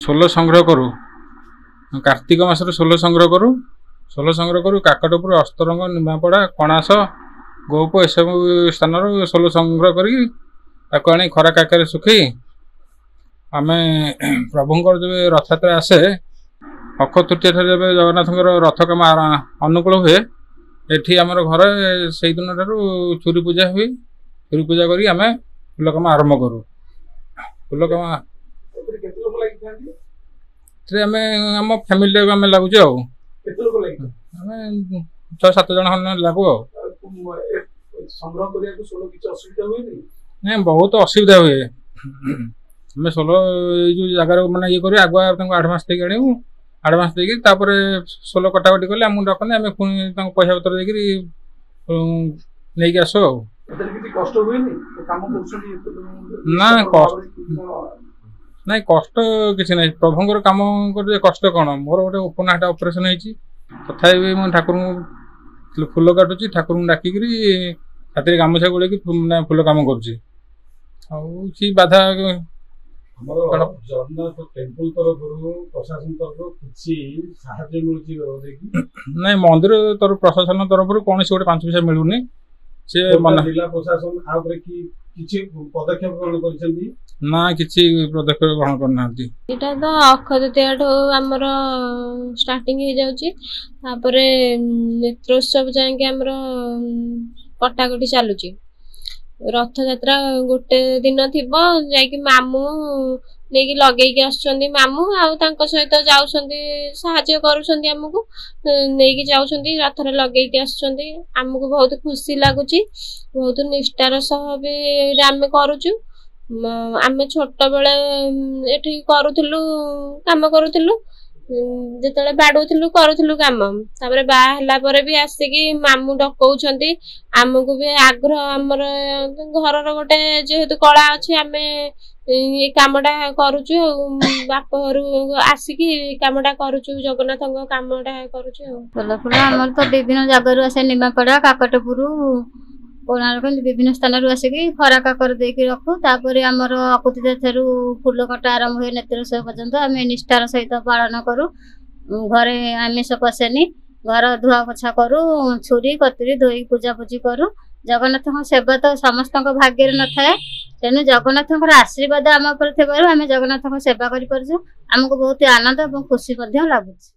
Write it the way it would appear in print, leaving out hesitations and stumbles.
Soul संग्रह करूँ Kartik मासर soul संग्रह करूँ काकटपुर अस्तरंग निमापड़ा कणास गोप एसबू स्थान सोल संग्रह कर खरा काकर सुखी आम प्रभुंर जब रथ यात्रा आसे अक्ष तृतीय जब जगन्नाथ रथ कम अनुकूल हुए एठी आमर घर से दिन छुरी पूजा हुई छुरी पूजा करी आम फूल कम आरंभ करूँ फूल कम आम फैमिली आम लगुच छह सात जन लगू नहीं बहुत असुविधा हुए आम सोल जो जगार मैंने ये कर आगुआ आडभांस देके आणु आडभांस देकर सोल कटाकटी कले आमको डकने आम पुणी पैसा पतर देकर आसो ना ना कष्ट किसी ना प्रभुंर कम कर कष्ट कौन मोर गोटे ओपन हार्ट ऑपरेशन होती तथापि मुझे ठाकुर फूल काटुची ठाकुर डाकिक हाथ गामुछा गोल फूल कम कर बाधा जगन्नाथ टेम्पल तरफ प्रशासन तरफ नहीं मंदिर तरफ प्रशासन तरफ कौन से गोटे 5 पैसा मिलूनी से जिला प्रशासन पदक्षेप ग्रहण कर ना किसी पदक्षेप ग्रहण करना एटा तो अक्षय तृतीया आमर स्टार्टिंग हो जाउची तापरे नेत्रोत्सव जाके आमर कटाकटी चलुची रथ यात्रा गोटे दिन थिबो जाकी मामू नेकी लगेकी आछंदी मामू आ तांको सहित जाउछंदी सहाय्य करूछंदी हमकु नेकी जाउछंदी रथरे लगेकी आछंदी हमकु बहुत खुशी लागुची बहुत निष्ठार सह भी आमे करूछु आमे छोट बेले एठी करूथलु काम करूथलु जेतले बाडुथलु करूथलु काम तापरे बा हला परे भी आसिकी मामू डकौछंती हमकु भी आग्रह हमर घरर गोटे जेहेतु कला अछि आमे ये कामटा करूछु बाप घर आसिकी कामटा करूछु जगन्नाथंग कामटा करूछु फूल फूल हमर तो विभिन्न जगह आसे निमापड़ा काकटपुर कोणार्क विभिन्न स्थान आसिकी खरा काकर देकी रखु तापर आमर अकुति फूल कटा आरंभ हुए नेत्रोत्सव पर्यंत आम निष्ठार सहित पालन करूँ घरे आमिष पशेनी घर धुआ पोछा करूँ छुरी कतरी धोई पूजा पूजी करूँ जगन्नाथ सेवा तो समस्त भाग्य न थाए तेणु जगन्नाथ आशीर्वाद आम पर आम जगन्नाथ सेवा कर आमको बहुत आनंद और खुशी लगुच।